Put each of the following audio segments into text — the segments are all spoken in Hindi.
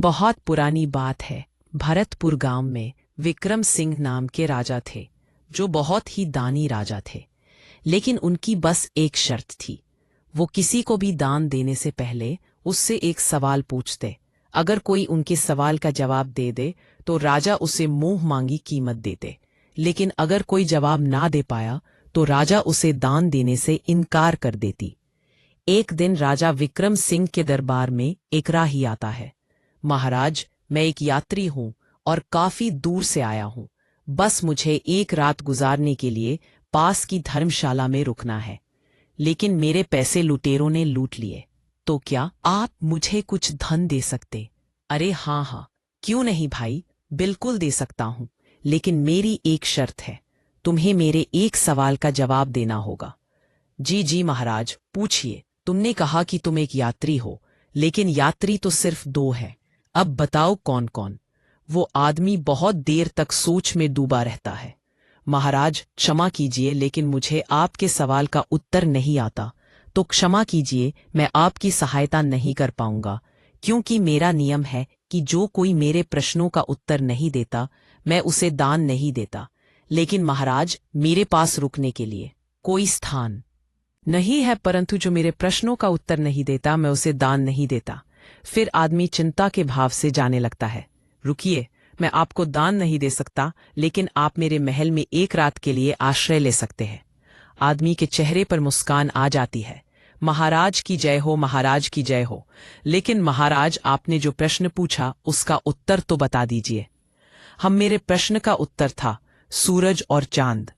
बहुत पुरानी बात है। भरतपुर गांव में विक्रम सिंह नाम के राजा थे, जो बहुत ही दानी राजा थे। लेकिन उनकी बस एक शर्त थी। वो किसी को भी दान देने से पहले उससे एक सवाल पूछते। अगर कोई उनके सवाल का जवाब दे दे तो राजा उसे मुंह मांगी कीमत देते। लेकिन अगर कोई जवाब ना दे पाया तो राजा उसे दान देने से इनकार कर देती। एक दिन राजा विक्रम सिंह के दरबार में एक राही आता है। महाराज, मैं एक यात्री हूं और काफी दूर से आया हूं। बस मुझे एक रात गुजारने के लिए पास की धर्मशाला में रुकना है, लेकिन मेरे पैसे लुटेरों ने लूट लिए। तो क्या आप मुझे कुछ धन दे सकते? अरे हाँ हाँ, क्यों नहीं भाई, बिल्कुल दे सकता हूं, लेकिन मेरी एक शर्त है। तुम्हें मेरे एक सवाल का जवाब देना होगा। जी जी महाराज, पूछिए। तुमने कहा कि तुम एक यात्री हो, लेकिन यात्री तो सिर्फ दो है। अब बताओ कौन कौन? वो आदमी बहुत देर तक सोच में डूबा रहता है। महाराज क्षमा कीजिए, लेकिन मुझे आपके सवाल का उत्तर नहीं आता। तो क्षमा कीजिए, मैं आपकी सहायता नहीं कर पाऊंगा, क्योंकि मेरा नियम है कि जो कोई मेरे प्रश्नों का उत्तर नहीं देता, मैं उसे दान नहीं देता। लेकिन महाराज, मेरे पास रुकने के लिए कोई स्थान नहीं है, परंतु जो मेरे प्रश्नों का उत्तर नहीं देता, मैं उसे दान नहीं देता। फिर आदमी चिंता के भाव से जाने लगता है। रुकिए, मैं आपको दान नहीं दे सकता, लेकिन आप मेरे महल में एक रात के लिए आश्रय ले सकते हैं। आदमी के चेहरे पर मुस्कान आ जाती है। महाराज की जय हो, महाराज की जय हो। लेकिन महाराज, आपने जो प्रश्न पूछा उसका उत्तर तो बता दीजिए। मेरे प्रश्न का उत्तर था सूरज और चांद।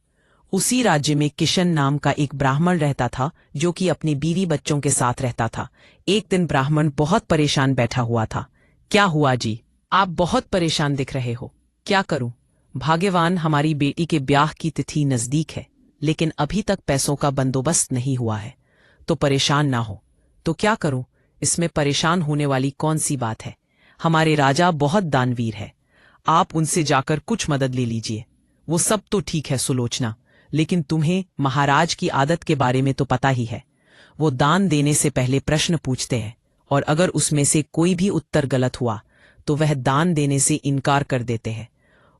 उसी राज्य में किशन नाम का एक ब्राह्मण रहता था, जो कि अपनी बीवी बच्चों के साथ रहता था। एक दिन ब्राह्मण बहुत परेशान बैठा हुआ था। क्या हुआ जी? आप बहुत परेशान दिख रहे हो। क्या करूं? भाग्यवान, हमारी बेटी के ब्याह की तिथि नजदीक है, लेकिन अभी तक पैसों का बंदोबस्त नहीं हुआ है। तो परेशान ना हो। तो क्या करूं? इसमें परेशान होने वाली कौन सी बात है? हमारे राजा बहुत दानवीर है, आप उनसे जाकर कुछ मदद ले लीजिए। वो सब तो ठीक है सुलोचना, लेकिन तुम्हें महाराज की आदत के बारे में तो पता ही है। वो दान देने से पहले प्रश्न पूछते हैं, और अगर उसमें से कोई भी उत्तर गलत हुआ तो वह दान देने से इनकार कर देते हैं।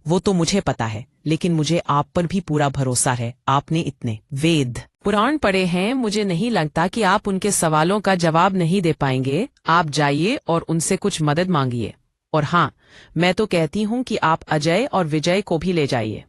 वो तो मुझे पता है, लेकिन मुझे आप पर भी पूरा भरोसा है। आपने इतने वेद पुराण पढ़े हैं, मुझे नहीं लगता कि आप उनके सवालों का जवाब नहीं दे पाएंगे। आप जाइए और उनसे कुछ मदद मांगिए। और हाँ, मैं तो कहती हूँ कि आप अजय और विजय को भी ले जाइए।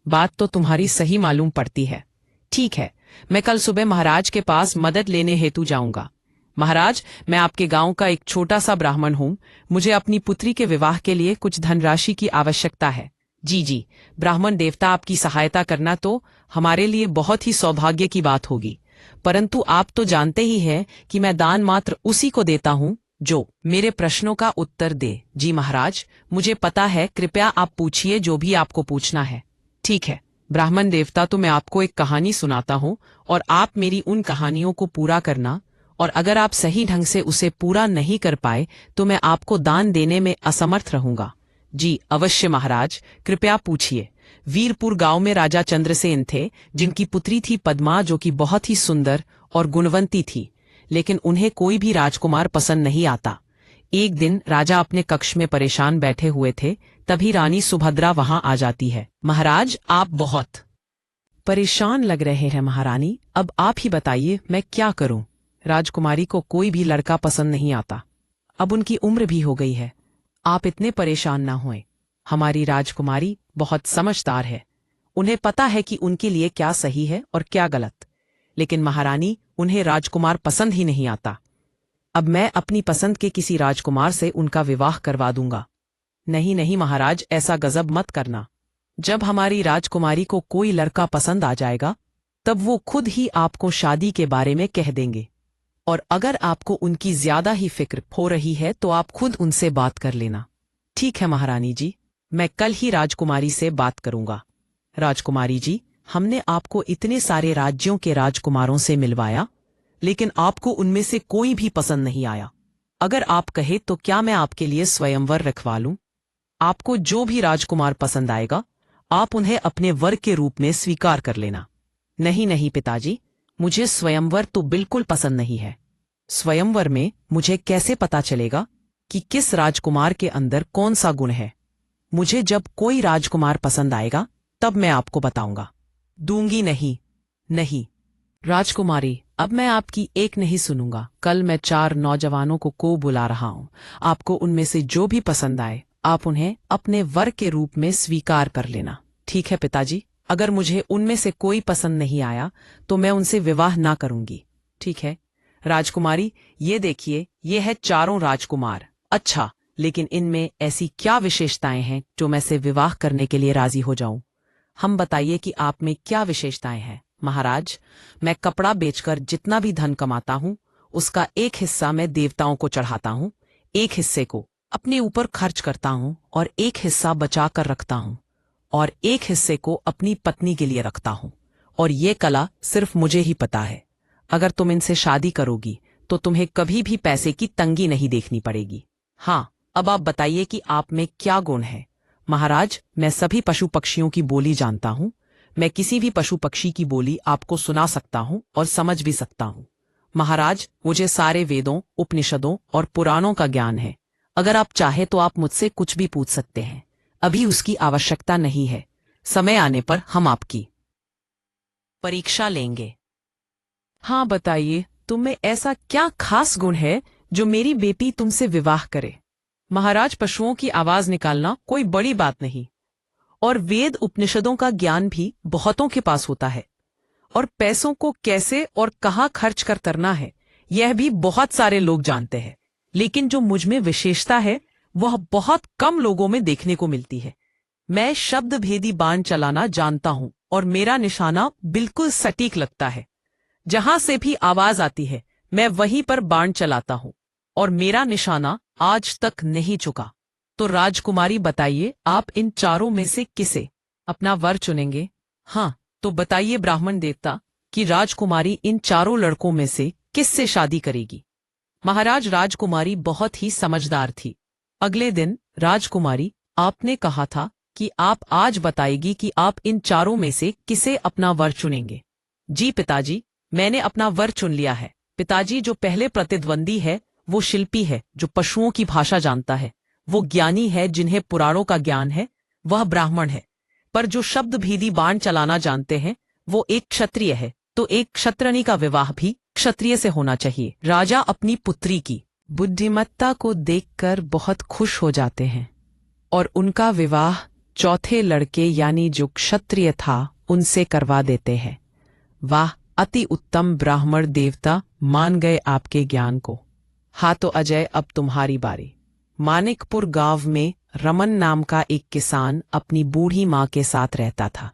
बात तो तुम्हारी सही मालूम पड़ती है। ठीक है, मैं कल सुबह महाराज के पास मदद लेने हेतु जाऊंगा। महाराज, मैं आपके गांव का एक छोटा सा ब्राह्मण हूँ। मुझे अपनी पुत्री के विवाह के लिए कुछ धनराशि की आवश्यकता है। जी जी, ब्राह्मण देवता, आपकी सहायता करना तो हमारे लिए बहुत ही सौभाग्य की बात होगी। परंतु आप तो जानते ही हैं कि मैं दान मात्र उसी को देता हूँ जो मेरे प्रश्नों का उत्तर दे। जी महाराज, मुझे पता है, कृपया आप पूछिए जो भी आपको पूछना है। ठीक है ब्राह्मण देवता, तो मैं आपको एक कहानी सुनाता हूँ और आप मेरी उन कहानियों को पूरा करना, और अगर आप सही ढंग से उसे पूरा नहीं कर पाए तो मैं आपको दान देने में असमर्थ रहूंगा। जी अवश्य महाराज, कृपया पूछिए। वीरपुर गांव में राजा चंद्रसेन थे, जिनकी पुत्री थी पद्मा, जो कि बहुत ही सुंदर और गुणवंती थी, लेकिन उन्हें कोई भी राजकुमार पसंद नहीं आता। एक दिन राजा अपने कक्ष में परेशान बैठे हुए थे, तभी रानी सुभद्रा वहां आ जाती है। महाराज, आप बहुत परेशान लग रहे हैं। महारानी, अब आप ही बताइए, मैं क्या करूं? राजकुमारी को कोई भी लड़का पसंद नहीं आता। अब उनकी उम्र भी हो गई है। आप इतने परेशान ना होएं। हमारी राजकुमारी बहुत समझदार है। उन्हें पता है कि उनके लिए क्या सही है और क्या गलत। लेकिन महारानी, उन्हें राजकुमार पसंद ही नहीं आता। अब मैं अपनी पसंद के किसी राजकुमार से उनका विवाह करवा दूंगा। नहीं नहीं महाराज, ऐसा गजब मत करना। जब हमारी राजकुमारी को कोई लड़का पसंद आ जाएगा, तब वो खुद ही आपको शादी के बारे में कह देंगे। और अगर आपको उनकी ज्यादा ही फिक्र हो रही है तो आप खुद उनसे बात कर लेना। ठीक है महारानी जी, मैं कल ही राजकुमारी से बात करूंगा। राजकुमारी जी, हमने आपको इतने सारे राज्यों के राजकुमारों से मिलवाया, लेकिन आपको उनमें से कोई भी पसंद नहीं आया। अगर आप कहे तो क्या मैं आपके लिए स्वयंवर रखवा लूं? आपको जो भी राजकुमार पसंद आएगा, आप उन्हें अपने वर के रूप में स्वीकार कर लेना। नहीं नहीं पिताजी, मुझे स्वयंवर तो बिल्कुल पसंद नहीं है। स्वयंवर में मुझे कैसे पता चलेगा कि किस राजकुमार के अंदर कौन सा गुण है। मुझे जब कोई राजकुमार पसंद आएगा तब मैं आपको बताऊंगा। दूंगी नहीं। नहीं राजकुमारी, अब मैं आपकी एक नहीं सुनूंगा। कल मैं 4 नौजवानों को बुला रहा हूं। आपको उनमें से जो भी पसंद आए आप उन्हें अपने वर के रूप में स्वीकार कर लेना। ठीक है पिताजी, अगर मुझे उनमें से कोई पसंद नहीं आया तो मैं उनसे विवाह ना करूंगी। ठीक है राजकुमारी, ये देखिए, ये है 4 राजकुमार। अच्छा, लेकिन इनमें ऐसी क्या विशेषताएं हैं जो मैं से विवाह करने के लिए राजी हो जाऊं? हम बताइए कि आप में क्या विशेषताएं हैं। महाराज, मैं कपड़ा बेचकर जितना भी धन कमाता हूँ उसका एक हिस्सा मैं देवताओं को चढ़ाता हूँ, एक हिस्से को अपने ऊपर खर्च करता हूँ और एक हिस्सा बचा कर रखता हूँ और एक हिस्से को अपनी पत्नी के लिए रखता हूँ। और ये कला सिर्फ मुझे ही पता है। अगर तुम इनसे शादी करोगी तो तुम्हें कभी भी पैसे की तंगी नहीं देखनी पड़ेगी। हाँ, अब आप बताइए कि आप में क्या गुण है। महाराज, मैं सभी पशु पक्षियों की बोली जानता हूँ। मैं किसी भी पशु पक्षी की बोली आपको सुना सकता हूँ और समझ भी सकता हूँ। महाराज, मुझे सारे वेदों, उपनिषदों और पुराणों का ज्ञान है। अगर आप चाहे तो आप मुझसे कुछ भी पूछ सकते हैं। अभी उसकी आवश्यकता नहीं है। समय आने पर हम आपकी परीक्षा लेंगे। हाँ बताइए, तुम में ऐसा क्या खास गुण है जो मेरी बेटी तुमसे विवाह करे। महाराज, पशुओं की आवाज निकालना कोई बड़ी बात नहीं और वेद उपनिषदों का ज्ञान भी बहुतों के पास होता है और पैसों को कैसे और कहाँ खर्च कर करना है यह भी बहुत सारे लोग जानते हैं। लेकिन जो मुझ में विशेषता है वह बहुत कम लोगों में देखने को मिलती है। मैं शब्द भेदी बाण चलाना जानता हूं और मेरा निशाना बिल्कुल सटीक लगता है। जहां से भी आवाज आती है मैं वहीं पर बाण चलाता हूं और मेरा निशाना आज तक नहीं चुका। तो राजकुमारी बताइए, आप इन 4 में से किसे अपना वर चुनेंगे? हाँ, तो बताइए ब्राह्मण देवता कि राजकुमारी इन 4 लड़कों में से किससे शादी करेगी। महाराज, राजकुमारी बहुत ही समझदार थी। अगले दिन राजकुमारी, आपने कहा था कि आप आज बताएगी कि आप इन 4 में से किसे अपना वर चुनेंगे। जी पिताजी, मैंने अपना वर चुन लिया है। पिताजी, जो पहले प्रतिद्वंदी है वो शिल्पी है जो पशुओं की भाषा जानता है, वो ज्ञानी है जिन्हें पुराणों का ज्ञान है, वह ब्राह्मण है। पर जो शब्द भेदी बाण चलाना जानते हैं वो एक क्षत्रिय है। तो एक क्षत्रनी का विवाह भी क्षत्रिय से होना चाहिए। राजा अपनी पुत्री की बुद्धिमत्ता को देखकर बहुत खुश हो जाते हैं और उनका विवाह चौथे लड़के यानी जो क्षत्रिय था उनसे करवा देते हैं। वाह, अति उत्तम ब्राह्मण देवता, मान गए आपके ज्ञान को। हाँ तो अजय, अब तुम्हारी बारी। मानिकपुर गांव में रमन नाम का एक किसान अपनी बूढ़ी माँ के साथ रहता था।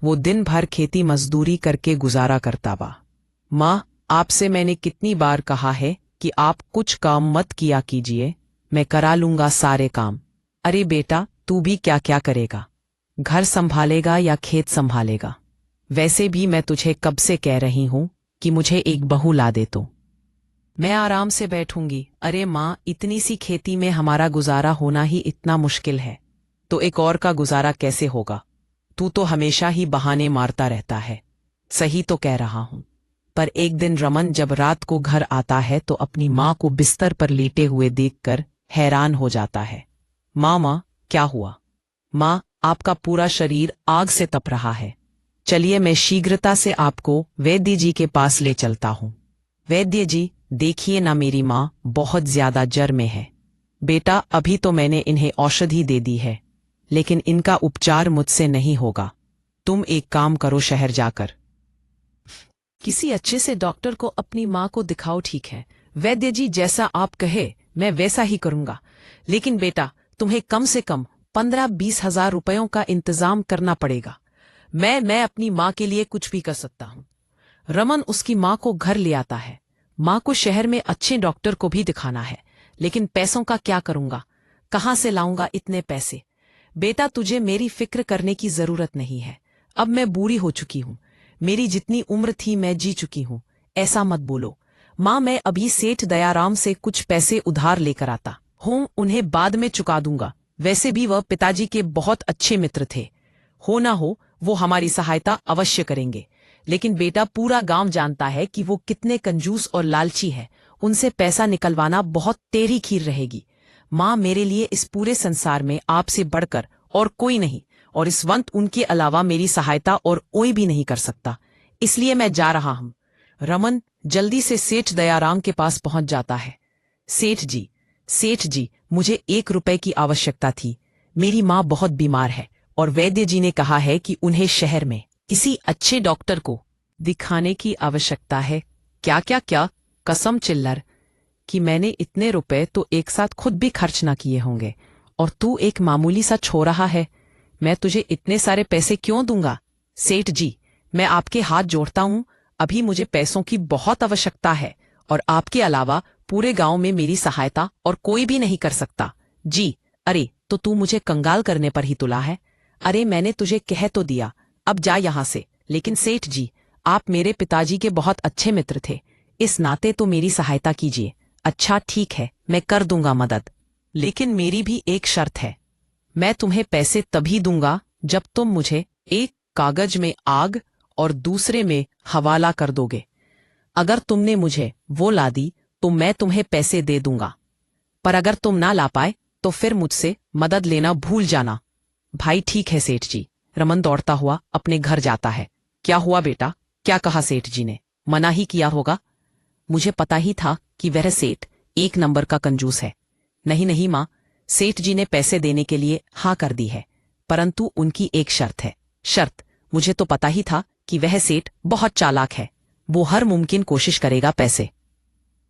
वो दिन भर खेती मजदूरी करके गुजारा करता था। माँ, आपसे मैंने कितनी बार कहा है कि आप कुछ काम मत किया कीजिए, मैं करा लूंगा सारे काम। अरे बेटा, तू भी क्या क्या करेगा? घर संभालेगा या खेत संभालेगा? वैसे भी मैं तुझे कब से कह रही हूं कि मुझे एक बहू ला दे तो मैं आराम से बैठूंगी। अरे माँ, इतनी सी खेती में हमारा गुजारा होना ही इतना मुश्किल है तो एक और का गुजारा कैसे होगा? तू तो हमेशा ही बहाने मारता रहता है। सही तो कह रहा हूं। पर एक दिन रमन जब रात को घर आता है तो अपनी माँ को बिस्तर पर लेटे हुए देखकर हैरान हो जाता है। माँ, क्या हुआ? माँ, आपका पूरा शरीर आग से तप रहा है। चलिए मैं शीघ्रता से आपको वैद्य जी के पास ले चलता हूँ। वैद्य जी, देखिए ना, मेरी माँ बहुत ज्यादा जर में है। बेटा, अभी तो मैंने इन्हें औषधि दे दी है लेकिन इनका उपचार मुझसे नहीं होगा। तुम एक काम करो, शहर जाकर किसी अच्छे से डॉक्टर को अपनी माँ को दिखाओ। ठीक है वैद्य जी, जैसा आप कहे मैं वैसा ही करूंगा। लेकिन बेटा, तुम्हें कम से कम 15-20 हजार रुपयों का इंतजाम करना पड़ेगा। मैं अपनी माँ के लिए कुछ भी कर सकता हूँ। रमन उसकी माँ को घर ले आता है। माँ को शहर में अच्छे डॉक्टर को भी दिखाना है लेकिन पैसों का क्या करूंगा? कहाँ से लाऊंगा इतने पैसे? बेटा, तुझे मेरी फिक्र करने की जरूरत नहीं है। अब मैं बूढ़ी हो चुकी हूँ। मेरी जितनी उम्र थी मैं जी चुकी हूँ। ऐसा मत बोलो। माँ, मैं अभी सेठ दयाराम से कुछ पैसे उधार लेकर आता हूँ, उन्हें बाद में चुका दूंगा। वैसे भी वह पिताजी के बहुत अच्छे मित्र थे। हो ना हो वो हमारी सहायता अवश्य करेंगे। लेकिन बेटा, पूरा गांव जानता है कि वो कितने कंजूस और लालची है। उनसे पैसा निकलवाना बहुत टेढ़ी खीर रहेगी। माँ, मेरे लिए इस पूरे संसार में आपसे बढ़कर और कोई नहीं, और इस वक्त उनके अलावा मेरी सहायता और कोई भी नहीं कर सकता, इसलिए मैं जा रहा हूँ। रमन जल्दी से सेठ दयाराम के पास पहुंच जाता है। सेठ जी, मुझे 1 रुपए की आवश्यकता थी। मेरी माँ बहुत बीमार है और वैद्य जी ने कहा है कि उन्हें शहर में किसी अच्छे डॉक्टर को दिखाने की आवश्यकता है। क्या कसम चिल्लर कि मैंने इतने रुपए तो एक साथ खुद भी खर्च ना किए होंगे, और तू एक मामूली सा छो रहा है। मैं तुझे इतने सारे पैसे क्यों दूंगा? सेठ जी, मैं आपके हाथ जोड़ता हूं, अभी मुझे पैसों की बहुत आवश्यकता है, और आपके अलावा पूरे गांव में मेरी सहायता और कोई भी नहीं कर सकता। जी, अरे तो तू मुझे कंगाल करने पर ही तुला है? अरे मैंने तुझे कह तो दिया, अब जा यहां से। लेकिन सेठ जी, आप मेरे पिताजी के बहुत अच्छे मित्र थे, इस नाते तो मेरी सहायता कीजिए। अच्छा ठीक है, मैं कर दूंगा मदद, लेकिन मेरी भी एक शर्त है। मैं तुम्हें पैसे तभी दूंगा जब तुम मुझे एक कागज में आग और दूसरे में हवाला कर दोगे। अगर तुमने मुझे वो ला दी तो मैं तुम्हें पैसे दे दूंगा, पर अगर तुम ना ला पाए तो फिर मुझसे मदद लेना भूल जाना। भाई ठीक है सेठ जी। रमन दौड़ता हुआ अपने घर जाता है। क्या हुआ बेटा, क्या कहा सेठ जी ने? मना ही किया होगा। मुझे पता ही था कि वह सेठ 1 नंबर का कंजूस है। नहीं माँ, सेठ जी ने पैसे देने के लिए हाँ कर दी है, परंतु उनकी एक शर्त है। शर्त? मुझे तो पता ही था कि वह सेठ बहुत चालाक है, वो हर मुमकिन कोशिश करेगा पैसे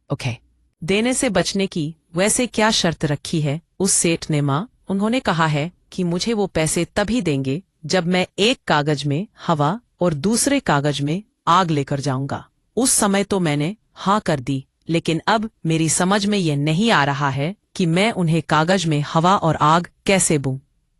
ओके देने से बचने की। वैसे क्या शर्त रखी है उस सेठ ने? माँ, उन्होंने कहा है कि मुझे वो पैसे तभी देंगे जब मैं एक कागज में हवा और दूसरे कागज में आग लेकर जाऊंगा। उस समय तो मैंने हाँ कर दी, लेकिन अब मेरी समझ में यह नहीं आ रहा है कि मैं उन्हें कागज में हवा और आग कैसे दूं।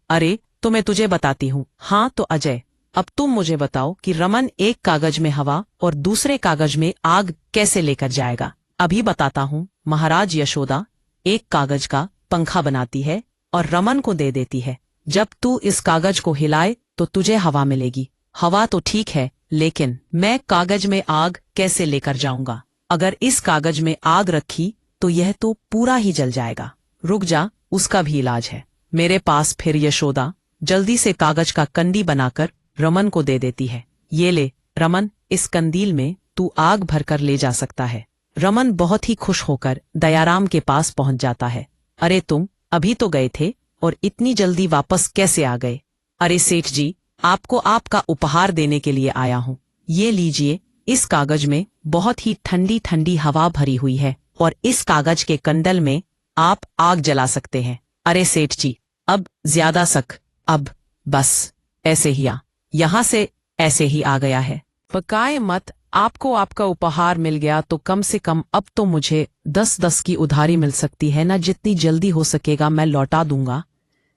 अरे तो मैं तुझे बताती हूँ। हाँ तो अजय, अब तुम मुझे बताओ कि रमन एक कागज में हवा और दूसरे कागज में आग कैसे लेकर जाएगा? अभी बताता हूँ। महाराज यशोदा एक कागज का पंखा बनाती है और रमन को दे देती है। जब तू इस कागज को हिलाए तो तुझे हवा मिलेगी। हवा तो ठीक है, लेकिन मैं कागज में आग कैसे लेकर जाऊंगा? अगर इस कागज में आग रखी तो यह तो पूरा ही जल जाएगा। रुक जा, उसका भी इलाज है मेरे पास। फिर यशोदा जल्दी से कागज का कंडी बनाकर रमन को दे देती है। ये ले रमन, इस कंदील में तू आग भरकर ले जा सकता है। रमन बहुत ही खुश होकर दयाराम के पास पहुंच जाता है। अरे तुम अभी तो गए थे और इतनी जल्दी वापस कैसे आ गए? अरे सेठ जी, आपको आपका उपहार देने के लिए आया हूँ। ये लीजिए, इस कागज में बहुत ही ठंडी ठंडी हवा भरी हुई है और इस कागज के कंडल में आप आग जला सकते हैं। अरे सेठ जी, अब ज्यादा सक, अब बस ऐसे ही यहाँ से ऐसे ही आ गया है। पकाए मत, आपको आपका उपहार मिल गया तो कम से कम अब तो मुझे 10-10 की उधारी मिल सकती है ना। जितनी जल्दी हो सकेगा मैं लौटा दूंगा।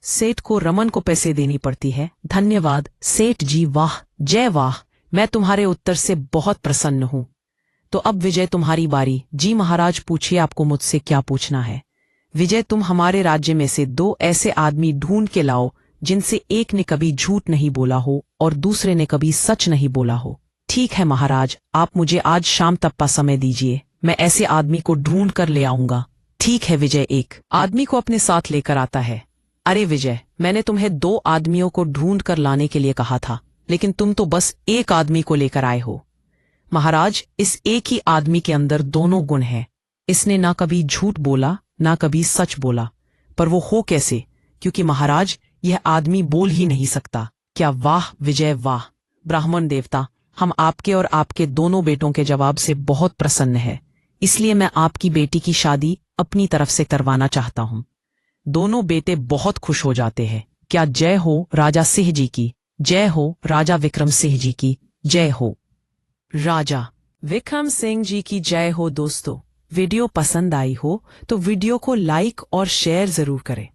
सेठ को रमन को पैसे देनी पड़ती है। धन्यवाद सेठ जी, वाह जय वाह, मैं तुम्हारे उत्तर से बहुत प्रसन्न हूँ। तो अब विजय तुम्हारी बारी। जी महाराज, पूछिए आपको मुझसे क्या पूछना है। विजय, तुम हमारे राज्य में से 2 ऐसे आदमी ढूंढ के लाओ जिनसे एक ने कभी झूठ नहीं बोला हो और दूसरे ने कभी सच नहीं बोला हो। ठीक है महाराज, आप मुझे आज शाम तक का समय दीजिए, मैं ऐसे आदमी को ढूंढ कर ले आऊंगा। ठीक है। विजय एक आदमी को अपने साथ लेकर आता है। अरे विजय, मैंने तुम्हें 2 आदमियों को ढूंढ कर लाने के लिए कहा था, लेकिन तुम तो बस एक आदमी को लेकर आए हो। महाराज, इस एक ही आदमी के अंदर दोनों गुण हैं। इसने ना कभी झूठ बोला ना कभी सच बोला। पर वो हो कैसे? क्योंकि महाराज, यह आदमी बोल ही नहीं सकता। क्या वाह विजय वाह। ब्राह्मण देवता, हम आपके और आपके दोनों बेटों के जवाब से बहुत प्रसन्न है, इसलिए मैं आपकी बेटी की शादी अपनी तरफ से करवाना चाहता हूँ। दोनों बेटे बहुत खुश हो जाते हैं। क्या जय हो राजा सिंह जी की, जय हो राजा विक्रम सिंह जी की, जय हो राजा विक्रम सिंह जी की जय हो। दोस्तों, वीडियो पसंद आई हो तो वीडियो को लाइक और शेयर जरूर करें,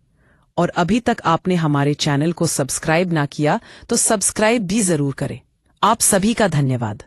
और अभी तक आपने हमारे चैनल को सब्सक्राइब ना किया तो सब्सक्राइब भी जरूर करें। आप सभी का धन्यवाद।